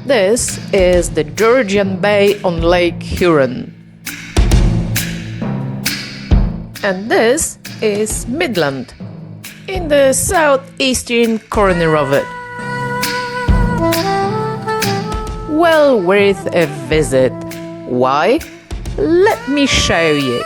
This is the Georgian Bay on Lake Huron. And this is Midland, in the southeastern corner of it. Well worth a visit. Why? Let me show you.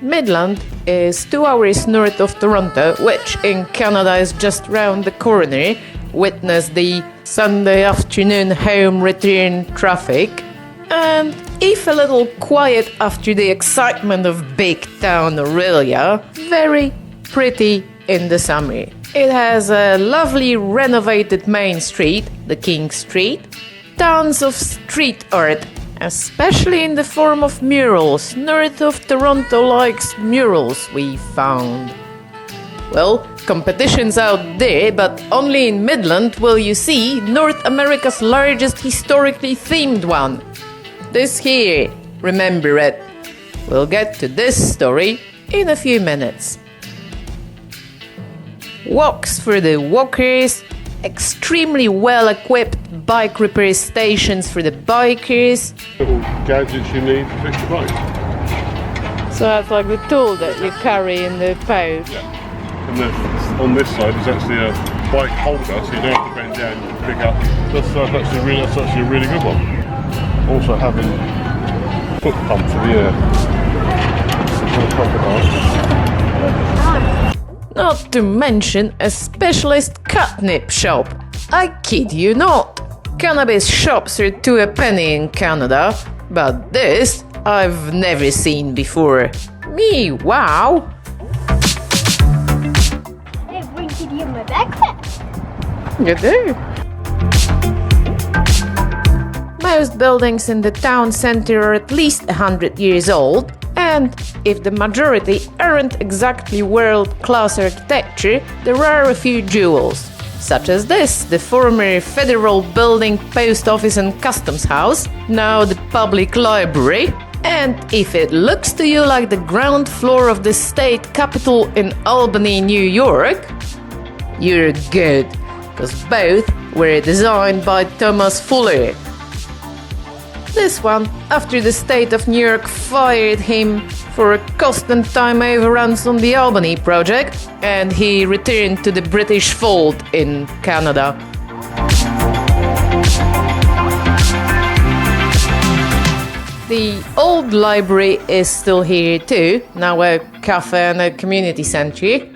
Midland is 2 hours north of Toronto, which in Canada is just round the corner. Witness the Sunday afternoon home return traffic. And if a little quiet after the excitement of big town Aurelia, very pretty in the summer. It has a lovely renovated main street, the King Street, tons of street art, especially in the form of murals. North of Toronto likes murals, we found. Well, competition's out there, but only in Midland will you see North America's largest historically themed one. This here, remember it. We'll get to this story in a few minutes. Walks for the walkers, extremely well-equipped bike repair stations for the bikers. Little gadgets you need to fix your bike. So that's like the tool that you carry in the pouch. Yeah. And then on this side is actually a bike holder, so you don't have to bend down and pick up. That's actually a really good one. Also having foot pump for the Not to mention a specialist catnip shop. I kid you not. Cannabis shops are to a penny in Canada, but this I've never seen before. Me, wow! I bring to you my backpack. You do. Most buildings in the town center are at least 100 years old, and if the majority aren't exactly world-class architecture, there are a few jewels, such as this, the former Federal Building, Post Office and Customs House, now the Public Library. And if it looks to you like the ground floor of the state capitol in Albany, New York, you're good, because both were designed by Thomas Fuller. This one, after the state of New York fired him for cost and time overruns on the Albany project, and he returned to the British fold in Canada. The old library is still here too, now a cafe and a community centre.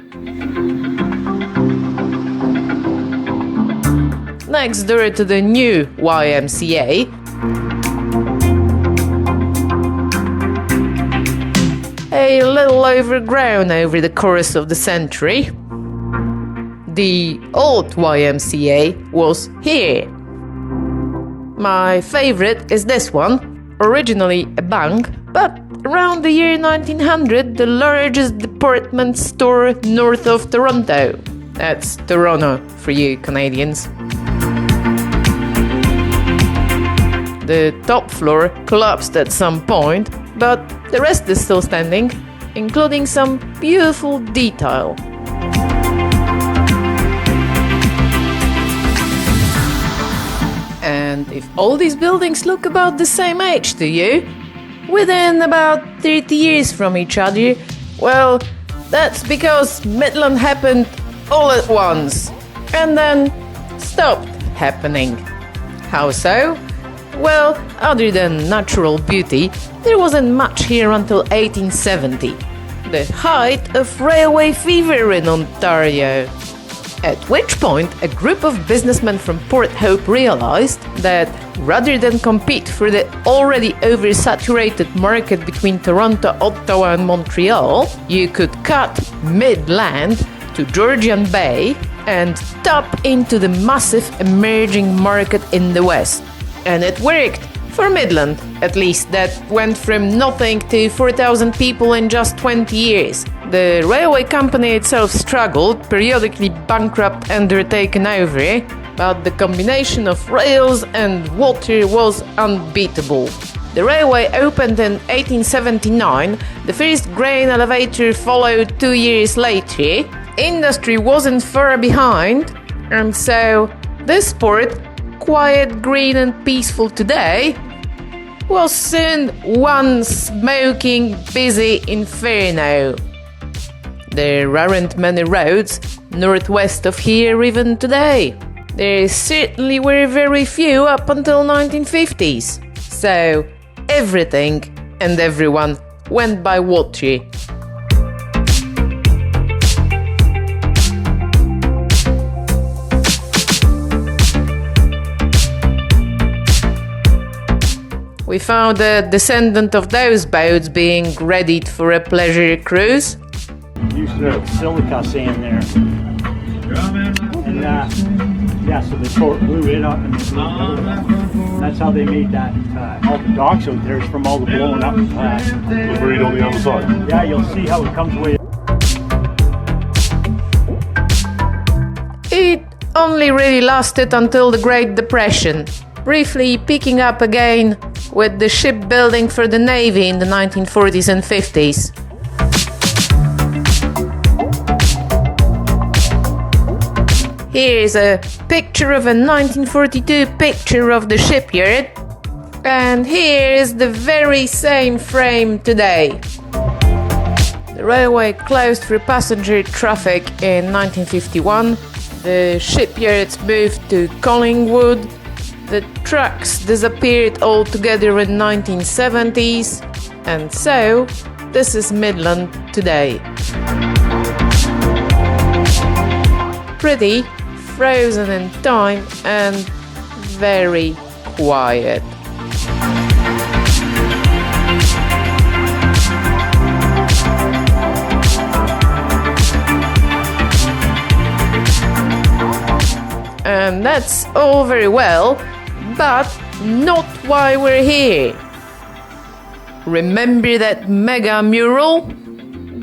Next door to the new YMCA, a little overgrown over the course of the century. The old YMCA was here. My favorite is this one. Originally a bank, but around the year 1900, the largest department store north of Toronto. That's Toronto for you Canadians. The top floor collapsed at some point, but the rest is still standing, including some beautiful detail. And if all these buildings look about the same age to you, within about 30 years from each other, well, that's because Midland happened all at once, and then stopped happening. How so? Well, other than natural beauty, there wasn't much here until 1870, the height of railway fever in Ontario. At which point, a group of businessmen from Port Hope realized that rather than compete for the already oversaturated market between Toronto, Ottawa and Montreal, you could cut Midland to Georgian Bay and tap into the massive emerging market in the West. And it worked, for Midland, at least, that went from nothing to 4,000 people in just 20 years. The railway company itself struggled, periodically bankrupt and taken over, but the combination of rails and water was unbeatable. The railway opened in 1879, the first grain elevator followed 2 years later. Industry wasn't far behind, and so this port, quiet, green and peaceful today, was soon one smoking, busy inferno. There aren't many roads northwest of here even today. There certainly were very few up until 1950s. So everything and everyone went by water. We found a descendant of those boats being readied for a pleasure cruise. Used to have silica sand there. And yeah, so the port blew it up and that's how they made that. All the docks out there is from all the blowing up. Debris on the other side. Yeah, you'll see how it comes away. It only really lasted until the Great Depression, briefly picking up again with the shipbuilding for the Navy in the 1940s and 50s. Here's a picture of a 1942 picture of the shipyard, and here is the very same frame today. The railway closed for passenger traffic in 1951, the shipyards moved to Collingwood, the trucks disappeared altogether in 1970s, and so this is Midland today. Pretty, frozen in time, and very quiet. And that's all very well, but not why we're here. Remember that mega mural?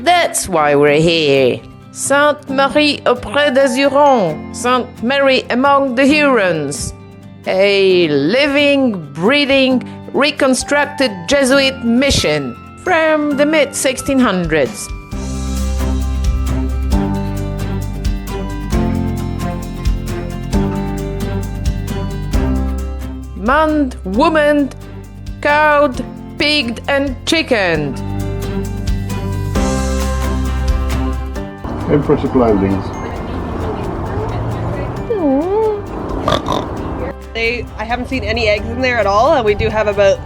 That's why we're here. Sainte Marie auprès des Hurons, Sainte Mary among the Hurons. A living, breathing, reconstructed Jesuit mission from the mid-1600s. Manned, womaned, cowed, pigged and chickened. Impressive landings. I haven't seen any eggs in there at all, and we do have about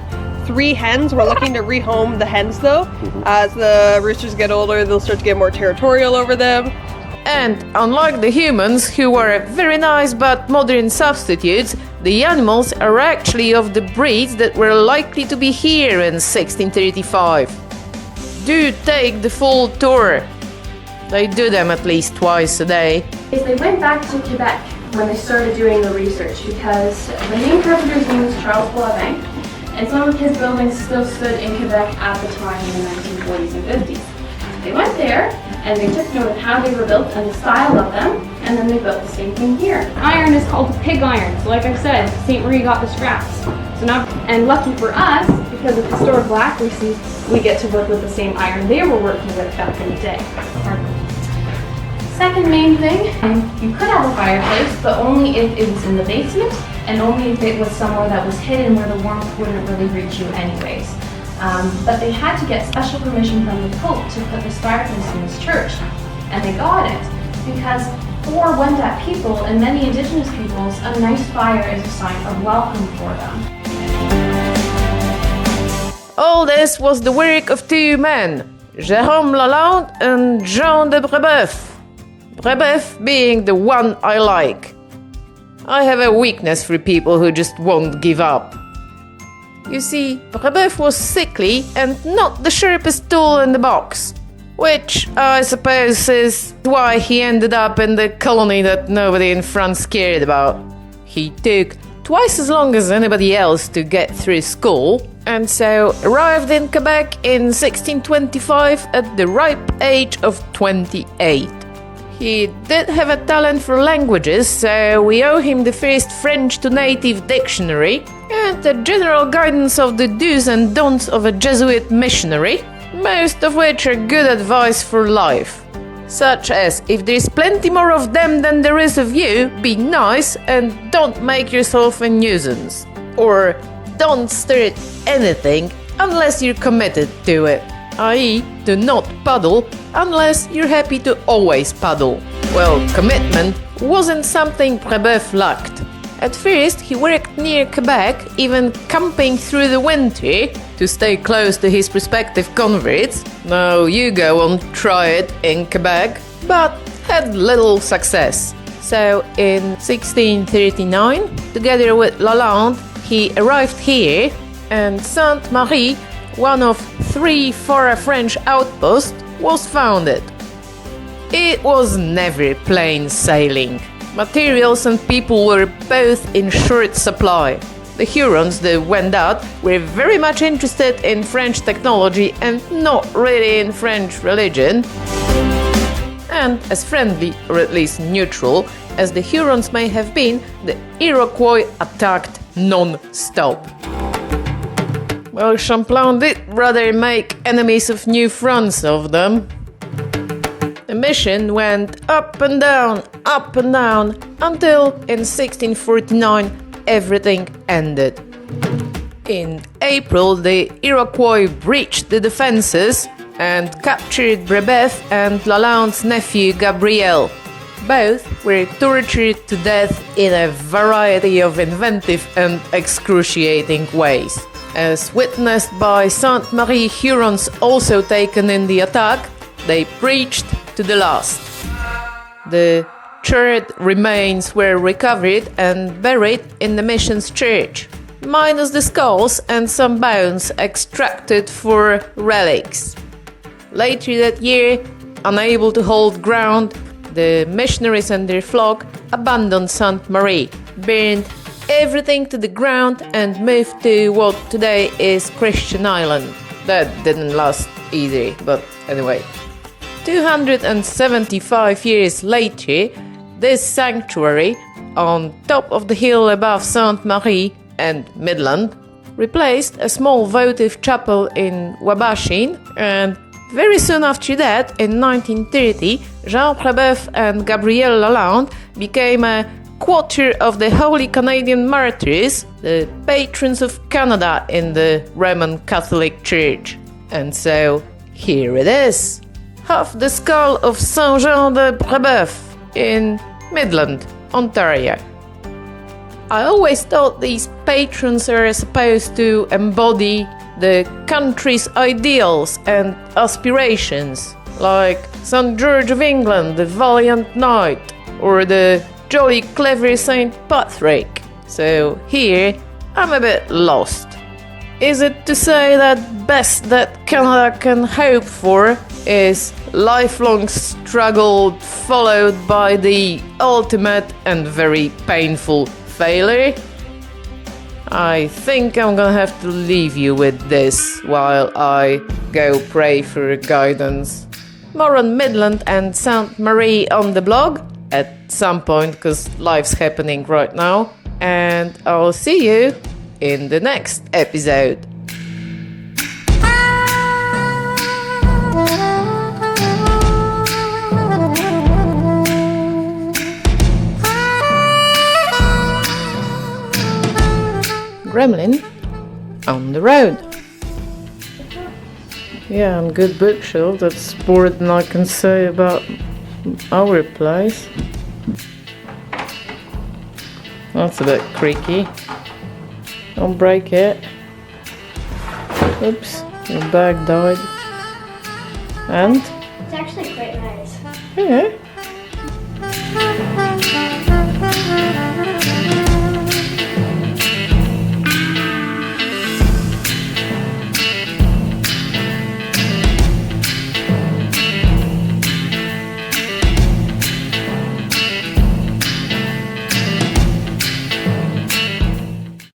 3 hens. We're looking to rehome the hens though. As the roosters get older, they'll start to get more territorial over them. And unlike the humans, who are very nice but modern substitutes, the animals are actually of the breeds that were likely to be here in 1635. Do take the full tour. They do them at least twice a day. They went back to Quebec when they started doing the research because the main carpenter's name was Charles Boivin, and some of his buildings still stood in Quebec at the time in the 1940s and 50s. They went there and they took note of how they were built and the style of them, and then they built the same thing here. Iron is called pig iron, so like I said, St. Marie got the scraps. So now, and lucky for us, because of historical accuracy, we get to work with the same iron they were working with back in the day. Second main thing, you could have a fireplace, but only if it was in the basement, and only if it was somewhere that was hidden where the warmth wouldn't really reach you anyways. But they had to get special permission from the Pope to put this fireplace in this church, and they got it because for Wendat people and many indigenous peoples, a nice fire is a sign of welcome for them. All this was the work of 2 men, Jérôme Lalande and Jean de Brebeuf. Brebeuf being the one I like. I have a weakness for people who just won't give up. You see, Brebeuf was sickly and not the sharpest tool in the box, which I suppose is why he ended up in the colony that nobody in France cared about. He took twice as long as anybody else to get through school, and so arrived in Quebec in 1625 at the ripe age of 28. He did have a talent for languages, so we owe him the first French to native dictionary and the general guidance of the do's and don'ts of a Jesuit missionary, most of which are good advice for life. Such as, if there's plenty more of them than there is of you, be nice and don't make yourself a nuisance. Or, don't start anything unless you're committed to it. I.e., do not paddle unless you're happy to always paddle. Well, commitment wasn't something Brebeuf lacked. At first, he worked near Quebec, even camping through the winter to stay close to his prospective converts. Now you go and try it in Quebec, but had little success. So in 1639, together with Lalande, he arrived here, and Sainte-Marie, one of 3 foreign French outposts, was founded. It was never plain sailing. Materials and people were both in short supply. The Hurons that went out were very much interested in French technology and not really in French religion. And as friendly, or at least neutral, as the Hurons may have been, the Iroquois attacked non-stop. Well, Champlain did rather make enemies of New France of them. The mission went up and down, until in 1649 everything ended. In April, the Iroquois breached the defenses and captured Brebeuf and Lalande's nephew Gabriel. Both were tortured to death in a variety of inventive and excruciating ways. As witnessed by Sainte-Marie Hurons also taken in the attack, they preached to the last. The charred remains were recovered and buried in the mission's church, minus the skulls and some bones extracted for relics. Later that year, unable to hold ground, the missionaries and their flock abandoned Sainte-Marie, burned everything to the ground and moved to what today is Christian Island. That didn't last either, but anyway. 275 years later, this sanctuary, on top of the hill above Sainte-Marie and Midland, replaced a small votive chapel in Wabashin, and very soon after that, in 1930, Jean de Brebeuf and Gabriel Lalande became a quarter of the Holy Canadian Martyrs, the patrons of Canada in the Roman Catholic Church. And so, here it is. Half the skull of Saint Jean de Brebeuf in Midland, Ontario. I always thought these patrons are supposed to embody the country's ideals and aspirations, like St. George of England, the valiant knight, or the jolly clever St. Patrick. So here, I'm a bit lost. Is it to say that best that Canada can hope for is lifelong struggle followed by the ultimate and very painful failure? I think I'm gonna have to leave you with this while I go pray for guidance. More on Midland and Sainte-Marie on the blog at some point, because life's happening right now. And I'll see you in the next episode. Gremlin on the road. Yeah, and good bookshelf. That's more than I can say about our place. That's a bit creaky. Don't break it. Oops, the bag died. And? It's actually quite nice. Yeah.